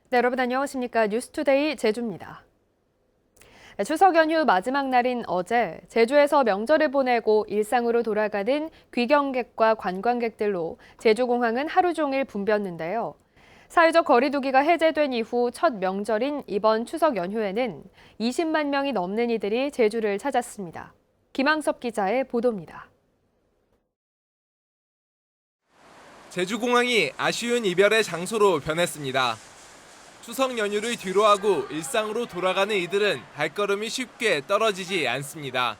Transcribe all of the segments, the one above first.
네, 여러분 안녕하십니까? 뉴스투데이 제주입니다. 추석 연휴 마지막 날인 어제 제주에서 명절을 보내고 일상으로 돌아가는 귀경객과 관광객들로 제주공항은 하루 종일 붐볐는데요. 사회적 거리 두기가 해제된 이후 첫 명절인 이번 추석 연휴에는 20만 명이 넘는 이들이 제주를 찾았습니다. 김항섭 기자의 보도입니다. 제주공항이 아쉬운 이별의 장소로 변했습니다. 추석 연휴를 뒤로하고 일상으로 돌아가는 이들은 발걸음이 쉽게 떨어지지 않습니다.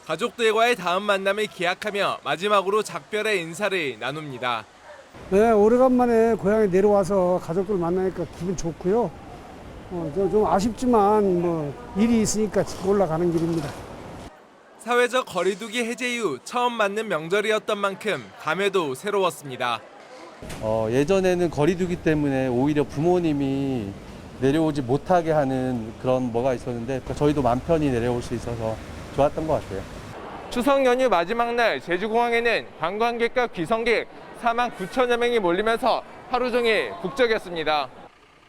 가족들과의 다음 만남을 기약하며 마지막으로 작별의 인사를 나눕니다. 네, 오래간만에 고향에 내려와서 가족들 만나니까 기분 좋고요. 좀 아쉽지만 일이 있으니까 집 올라가는 길입니다. 사회적 거리두기 해제 이후 처음 맞는 명절이었던 만큼 감회도 새로웠습니다. 예전에는 거리두기 때문에 오히려 부모님이 내려오지 못하게 하는 그런 뭐가 있었는데 저희도 맘 편히 내려올 수 있어서 좋았던 것 같아요. 추석 연휴 마지막 날 제주공항에는 관광객과 귀성객 4만 9천여 명이 몰리면서 하루 종일 북적였습니다.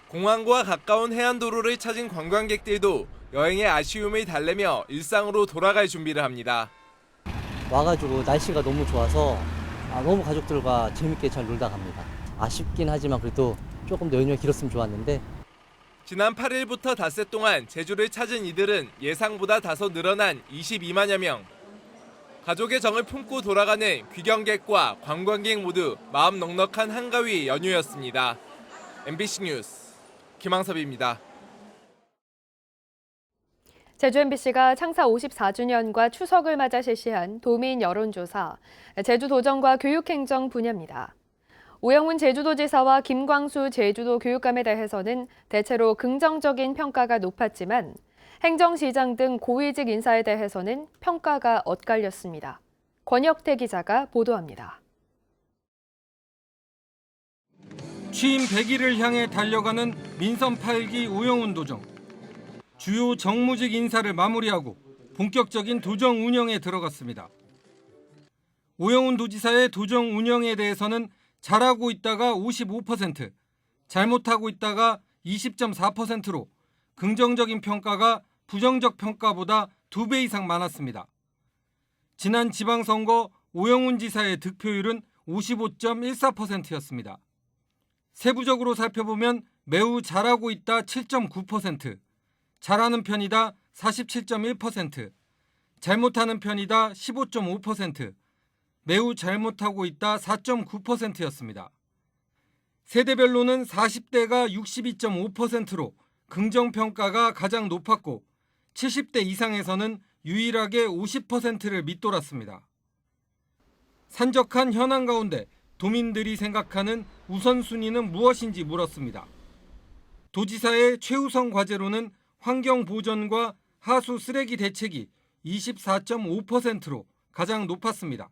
공항과 가까운 해안도로를 찾은 관광객들도 여행의 아쉬움을 달래며 일상으로 돌아갈 준비를 합니다. 와가지고 날씨가 너무 좋아서 너무 가족들과 재밌게 잘 놀다 갑니다. 아쉽긴 하지만 그래도 조금 더 연휴가 길었으면 좋았는데. 지난 8일부터 닷새 동안 제주를 찾은 이들은 예상보다 다소 늘어난 22만여 명. 가족의 정을 품고 돌아가는 귀경객과 관광객 모두 마음 넉넉한 한가위 연휴였습니다. MBC 뉴스 김항섭입니다. 제주 MBC가 창사 54주년과 추석을 맞아 실시한 도민 여론조사, 제주도정과 교육행정 분야입니다. 오영훈 제주도지사와 김광수 제주도 교육감에 대해서는 대체로 긍정적인 평가가 높았지만 행정시장 등 고위직 인사에 대해서는 평가가 엇갈렸습니다. 권혁태 기자가 보도합니다. 취임 100일을 향해 달려가는 민선 8기 오영훈 도정. 주요 정무직 인사를 마무리하고 본격적인 도정 운영에 들어갔습니다. 오영훈 도지사의 도정 운영에 대해서는 잘하고 있다가 55%, 잘못하고 있다가 20.4%로 긍정적인 평가가 부정적 평가보다 2배 이상 많았습니다. 지난 지방선거 오영훈 지사의 득표율은 55.14%였습니다. 세부적으로 살펴보면 매우 잘하고 있다 7.9%, 잘하는 편이다 47.1%, 잘못하는 편이다 15.5%, 매우 잘못하고 있다 4.9%였습니다. 세대별로는 40대가 62.5%로 긍정평가가 가장 높았고 70대 이상에서는 유일하게 50%를 밑돌았습니다. 산적한 현안 가운데 도민들이 생각하는 우선순위는 무엇인지 물었습니다. 도지사의 최우선 과제로는 환경 보전과 하수 쓰레기 대책이 24.5%로 가장 높았습니다.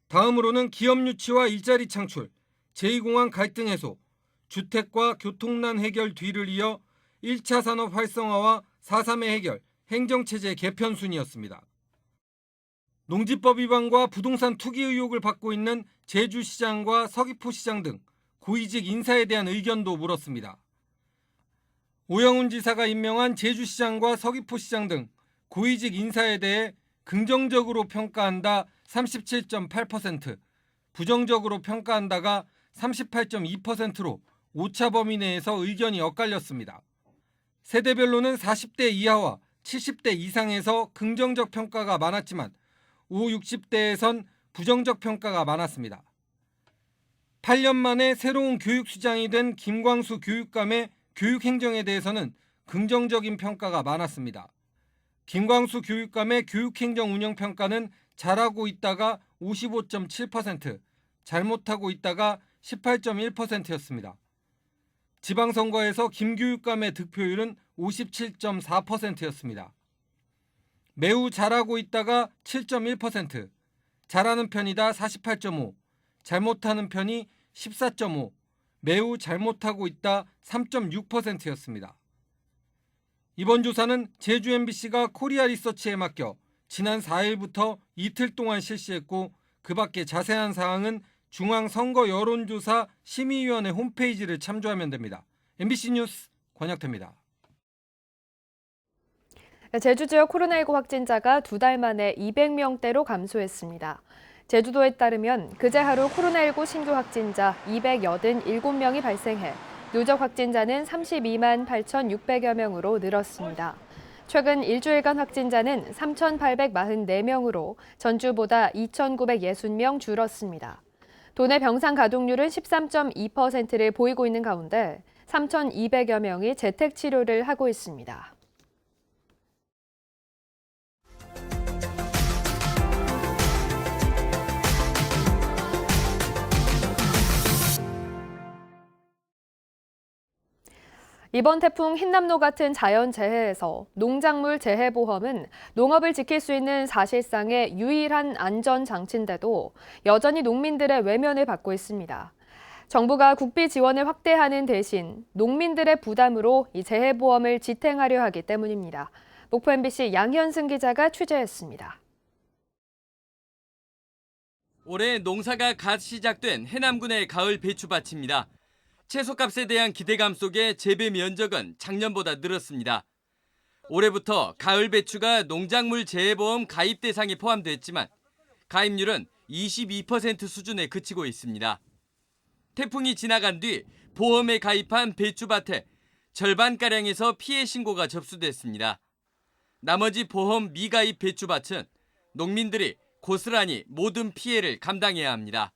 다음으로는 기업 유치와 일자리 창출, 제2공항 갈등 해소, 주택과 교통난 해결 뒤를 이어 1차 산업 활성화와 4.3의 해결, 행정체제 개편 순이었습니다. 농지법 위반과 부동산 투기 의혹을 받고 있는 제주시장과 서귀포시장 등 고위직 인사에 대한 의견도 물었습니다. 오영훈 지사가 임명한 제주시장과 서귀포시장 등 고위직 인사에 대해 긍정적으로 평가한다 37.8%, 부정적으로 평가한다가 38.2%로 오차 범위 내에서 의견이 엇갈렸습니다. 세대별로는 40대 이하와 70대 이상에서 긍정적 평가가 많았지만 5, 60대에선 부정적 평가가 많았습니다. 8년 만에 새로운 교육수장이 된 김광수 교육감의 교육행정에 대해서는 긍정적인 평가가 많았습니다. 김광수 교육감의 교육행정 운영평가는 잘하고 있다가 55.7%, 잘못하고 있다가 18.1%였습니다. 지방선거에서 김 교육감의 득표율은 57.4%였습니다. 매우 잘하고 있다가 7.1%, 잘하는 편이다 48.5%, 잘못하는 편이 14.5%, 매우 잘못하고 있다 3.6%였습니다. 이번 조사는 제주 MBC가 코리아 리서치에 맡겨 지난 4일부터 이틀 동안 실시했고 그 밖에 자세한 사항은 중앙선거 여론조사 심의위원회 홈페이지를 참조하면 됩니다. MBC 뉴스 권혁태입니다. 제주 지역 코로나19 확진자가 2달 만에 200명대로 감소했습니다. 제주도에 따르면 그제 하루 코로나19 신규 확진자 287명이 발생해 누적 확진자는 32만 8,600여 명으로 늘었습니다. 최근 일주일간 확진자는 3,844명으로 전주보다 2,960명 줄었습니다. 도내 병상 가동률은 13.2%를 보이고 있는 가운데 3,200여 명이 재택 치료를 하고 있습니다. 이번 태풍 흰남노 같은 자연재해에서 농작물 재해보험은 농업을 지킬 수 있는 사실상의 유일한 안전장치인데도 여전히 농민들의 외면을 받고 있습니다. 정부가 국비 지원을 확대하는 대신 농민들의 부담으로 이 재해보험을 지탱하려 하기 때문입니다. 목포 MBC 양현승 기자가 취재했습니다. 올해 농사가 갓 시작된 해남군의 가을 배추밭입니다. 채소값에 대한 기대감 속에 재배 면적은 작년보다 늘었습니다. 올해부터 가을 배추가 농작물 재해보험 가입 대상에 포함됐지만 가입률은 22% 수준에 그치고 있습니다. 태풍이 지나간 뒤 보험에 가입한 배추밭에 절반가량에서 피해 신고가 접수됐습니다. 나머지 보험 미가입 배추밭은 농민들이 고스란히 모든 피해를 감당해야 합니다.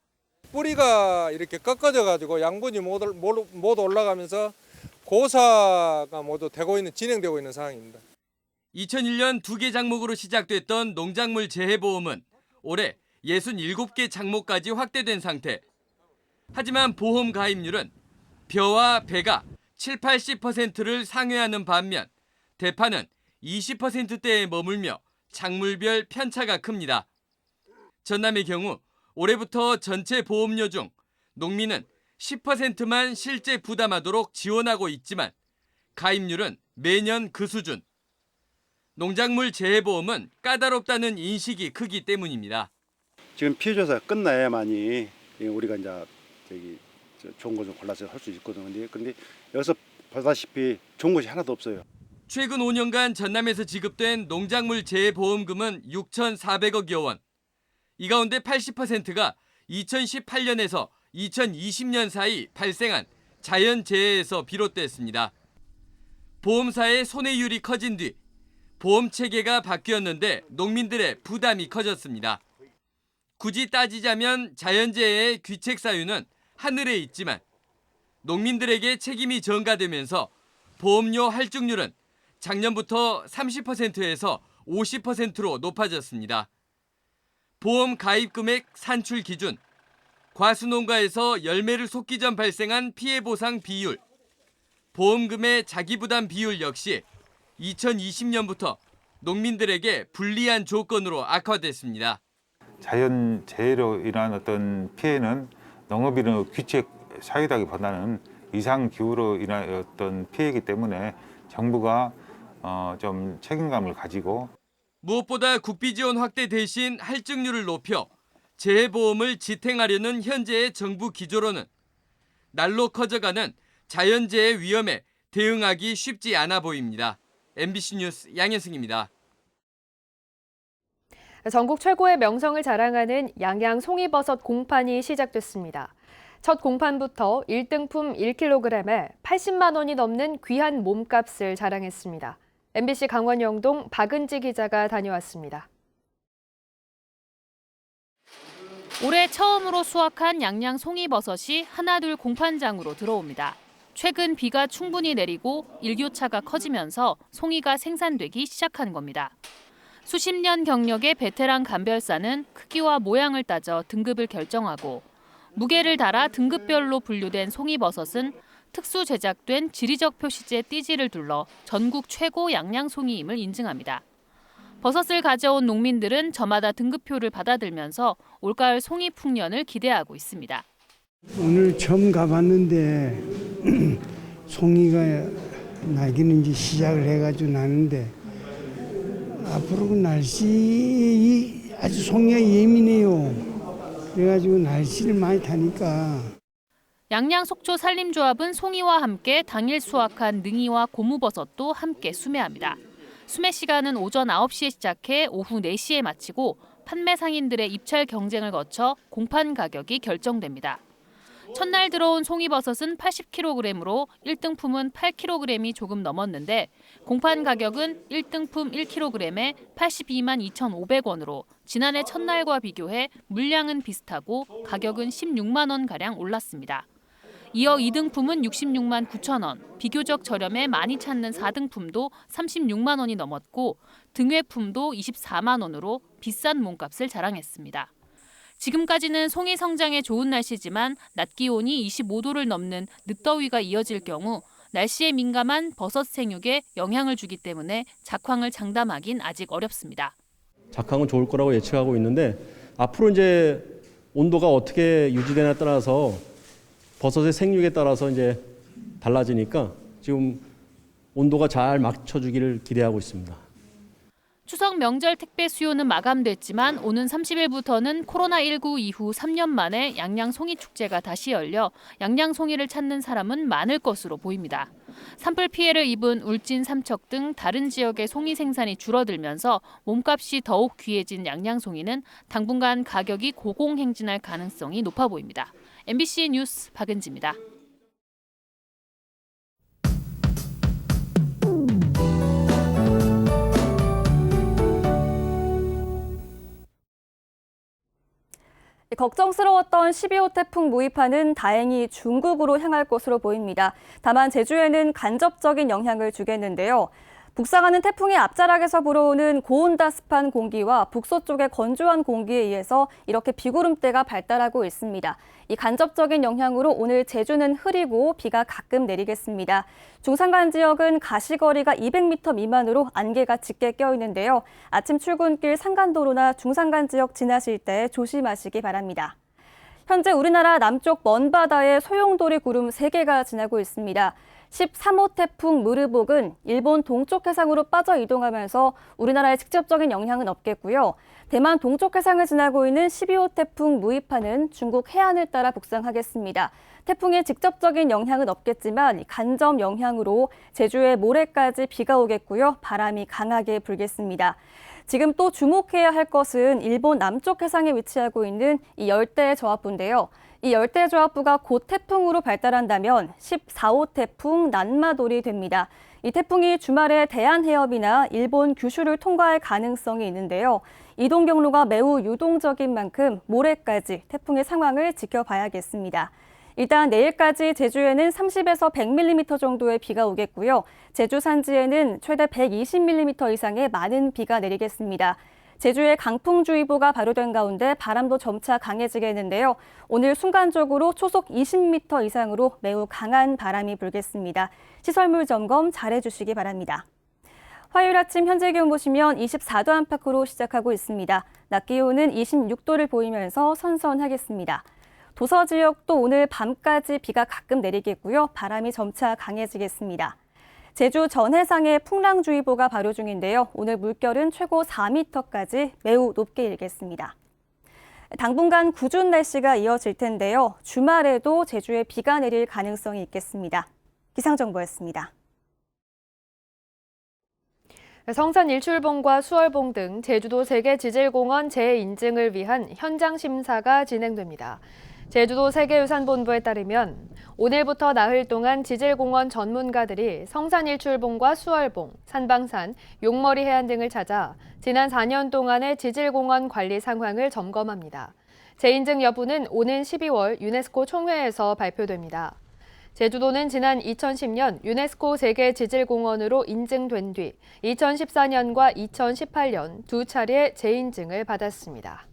뿌리가 이렇게 꺾어져가지고 양분이 못 올라가면서 고사가 모두 진행되고 있는 상황입니다. 2001년 2개 장목으로 시작됐던 농작물 재해보험은 올해 67개 장목까지 확대된 상태. 하지만 보험 가입률은 벼와 배가 70-80%를 상회하는 반면 대파는 20%대에 머물며 작물별 편차가 큽니다. 전남의 경우 올해부터 전체 보험료 중 농민은 10%만 실제 부담하도록 지원하고 있지만 가입률은 매년 그 수준. 농작물 재해보험은 까다롭다는 인식이 크기 때문입니다. 지금 피해 조사가 끝나야만이 우리가 이제 좋은 거 좀 골라서 할 수 있거든요. 근데 여기서 보다시피 좋은 것이 하나도 없어요. 최근 5년간 전남에서 지급된 농작물 재해보험금은 6,400억여 원. 이 가운데 80%가 2018년에서 2020년 사이 발생한 자연재해에서 비롯됐습니다. 보험사의 손해율이 커진 뒤 보험 체계가 바뀌었는데 농민들의 부담이 커졌습니다. 굳이 따지자면 자연재해의 귀책 사유는 하늘에 있지만 농민들에게 책임이 전가되면서 보험료 할증률은 작년부터 30%에서 50%로 높아졌습니다. 보험 가입 금액 산출 기준, 과수농가에서 열매를 쏟기 전 발생한 피해 보상 비율, 보험금의 자기부담 비율 역시 2020년부터 농민들에게 불리한 조건으로 악화됐습니다. 자연재해로 인한 어떤 피해는 농업인의 귀책 사유다기보다는 이상기후로 인한 어떤 피해이기 때문에 정부가 좀 책임감을 가지고 무엇보다 국비 지원 확대 대신 할증률을 높여 재해보험을 지탱하려는 현재의 정부 기조로는 날로 커져가는 자연재해 위험에 대응하기 쉽지 않아 보입니다. MBC 뉴스 양현승입니다. 전국 최고의 명성을 자랑하는 양양 송이버섯 공판이 시작됐습니다. 첫 공판부터 1등품 1kg에 80만 원이 넘는 귀한 몸값을 자랑했습니다. MBC 강원 영동 박은지 기자가 다녀왔습니다. 올해 처음으로 수확한 양양 송이버섯이 하나둘 공판장으로 들어옵니다. 최근 비가 충분히 내리고 일교차가 커지면서 송이가 생산되기 시작한 겁니다. 수십 년 경력의 베테랑 감별사는 크기와 모양을 따져 등급을 결정하고 무게를 달아 등급별로 분류된 송이버섯은 특수 제작된 지리적 표시제 띠지를 둘러 전국 최고 양양송이임을 인증합니다. 버섯을 가져온 농민들은 저마다 등급표를 받아들면서 올가을 송이 풍년을 기대하고 있습니다. 오늘 처음 가봤는데 송이가 나기는 이제 시작을 해가지고 나는데 앞으로 날씨 아주 송이가 예민해요. 그래가지고 날씨를 많이 타니까. 양양 속초 산림조합은 송이와 함께 당일 수확한 능이와 고무버섯도 함께 수매합니다. 수매 시간은 오전 9시에 시작해 오후 4시에 마치고 판매 상인들의 입찰 경쟁을 거쳐 공판 가격이 결정됩니다. 첫날 들어온 송이버섯은 80kg으로 1등품은 8kg이 조금 넘었는데 공판 가격은 1등품 1kg에 82만 2,500원으로 지난해 첫날과 비교해 물량은 비슷하고 가격은 16만 원가량 올랐습니다. 이어 2등품은 66만 9천 원, 비교적 저렴해 많이 찾는 4등품도 36만 원이 넘었고 등회품도 24만 원으로 비싼 몸값을 자랑했습니다. 지금까지는 송이 성장에 좋은 날씨지만 낮 기온이 25도를 넘는 늦더위가 이어질 경우 날씨에 민감한 버섯 생육에 영향을 주기 때문에 작황을 장담하긴 아직 어렵습니다. 작황은 좋을 거라고 예측하고 있는데 앞으로 이제 온도가 어떻게 유지되냐에 따라서 버섯의 생육에 따라서 이제 달라지니까 지금 온도가 잘 맞춰주기를 기대하고 있습니다. 추석 명절 택배 수요는 마감됐지만 오는 30일부터는 코로나19 이후 3년 만에 양양 송이 축제가 다시 열려 양양 송이를 찾는 사람은 많을 것으로 보입니다. 산불 피해를 입은 울진, 삼척 등 다른 지역의 송이 생산이 줄어들면서 몸값이 더욱 귀해진 양양 송이는 당분간 가격이 고공행진할 가능성이 높아 보입니다. MBC 뉴스 박은지입니다. 걱정스러웠던 12호 태풍 무이파는 다행히 중국으로 향할 것으로 보입니다. 다만 제주에는 간접적인 영향을 주겠는데요. 북상하는 태풍의 앞자락에서 불어오는 고온다습한 공기와 북서쪽의 건조한 공기에 의해서 이렇게 비구름대가 발달하고 있습니다. 이 간접적인 영향으로 오늘 제주는 흐리고 비가 가끔 내리겠습니다. 중산간 지역은 가시거리가 200m 미만으로 안개가 짙게 껴있는데요. 아침 출근길 산간도로나 중산간 지역 지나실 때 조심하시기 바랍니다. 현재 우리나라 남쪽 먼바다에 소용돌이 구름 3개가 지나고 있습니다. 13호 태풍 무르복은 일본 동쪽 해상으로 빠져 이동하면서 우리나라에 직접적인 영향은 없겠고요. 대만 동쪽 해상을 지나고 있는 12호 태풍 무이파는 중국 해안을 따라 북상하겠습니다. 태풍의 직접적인 영향은 없겠지만 간접 영향으로 제주에 모레까지 비가 오겠고요. 바람이 강하게 불겠습니다. 지금 또 주목해야 할 것은 일본 남쪽 해상에 위치하고 있는 이 열대 저압부인데요. 이 열대 저압부가 곧 태풍으로 발달한다면 14호 태풍 난마돌이 됩니다. 이 태풍이 주말에 대한해협이나 일본 규슈를 통과할 가능성이 있는데요. 이동 경로가 매우 유동적인 만큼 모레까지 태풍의 상황을 지켜봐야겠습니다. 일단 내일까지 제주에는 30에서 100mm 정도의 비가 오겠고요. 제주 산지에는 최대 120mm 이상의 많은 비가 내리겠습니다. 제주에 강풍주의보가 발효된 가운데 바람도 점차 강해지겠는데요. 오늘 순간적으로 초속 20m 이상으로 매우 강한 바람이 불겠습니다. 시설물 점검 잘해주시기 바랍니다. 화요일 아침 현재 기온 보시면 24도 안팎으로 시작하고 있습니다. 낮 기온은 26도를 보이면서 선선하겠습니다. 도서 지역도 오늘 밤까지 비가 가끔 내리겠고요. 바람이 점차 강해지겠습니다. 제주 전해상에 풍랑주의보가 발효 중인데요. 오늘 물결은 최고 4m까지 매우 높게 일겠습니다. 당분간 궂은 날씨가 이어질 텐데요. 주말에도 제주에 비가 내릴 가능성이 있겠습니다. 기상정보였습니다. 성산 일출봉과 수월봉 등 제주도 세계지질공원 재인증을 위한 현장 심사가 진행됩니다. 제주도 세계유산본부에 따르면 오늘부터 나흘 동안 지질공원 전문가들이 성산일출봉과 수월봉, 산방산, 용머리 해안 등을 찾아 지난 4년 동안의 지질공원 관리 상황을 점검합니다. 재인증 여부는 오는 12월 유네스코 총회에서 발표됩니다. 제주도는 지난 2010년 유네스코 세계지질공원으로 인증된 뒤 2014년과 2018년 두 차례 재인증을 받았습니다.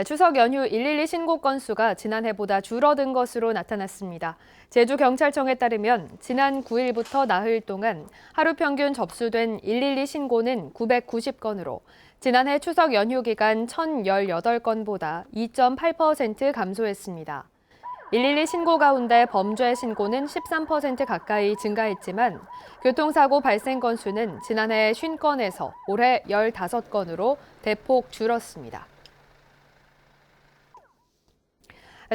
추석 연휴 112 신고 건수가 지난해보다 줄어든 것으로 나타났습니다. 제주경찰청에 따르면 지난 9일부터 나흘 동안 하루 평균 접수된 112 신고는 990건으로 지난해 추석 연휴 기간 1,018건보다 2.8% 감소했습니다. 112 신고 가운데 범죄 신고는 13% 가까이 증가했지만 교통사고 발생 건수는 지난해 50건에서 올해 15건으로 대폭 줄었습니다.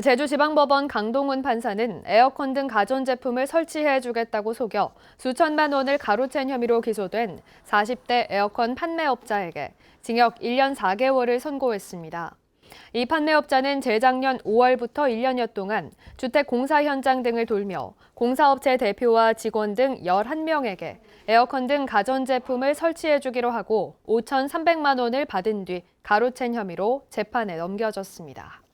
제주지방법원 강동훈 판사는 에어컨 등 가전제품을 설치해주겠다고 속여 수천만 원을 가로챈 혐의로 기소된 40대 에어컨 판매업자에게 징역 1년 4개월을 선고했습니다. 이 판매업자는 재작년 5월부터 1년여 동안 주택 공사 현장 등을 돌며 공사업체 대표와 직원 등 11명에게 에어컨 등 가전제품을 설치해주기로 하고 5,300만 원을 받은 뒤 가로챈 혐의로 재판에 넘겨졌습니다.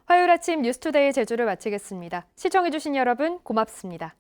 화요일 아침 뉴스투데이 제주를 마치겠습니다. 시청해주신 여러분 고맙습니다.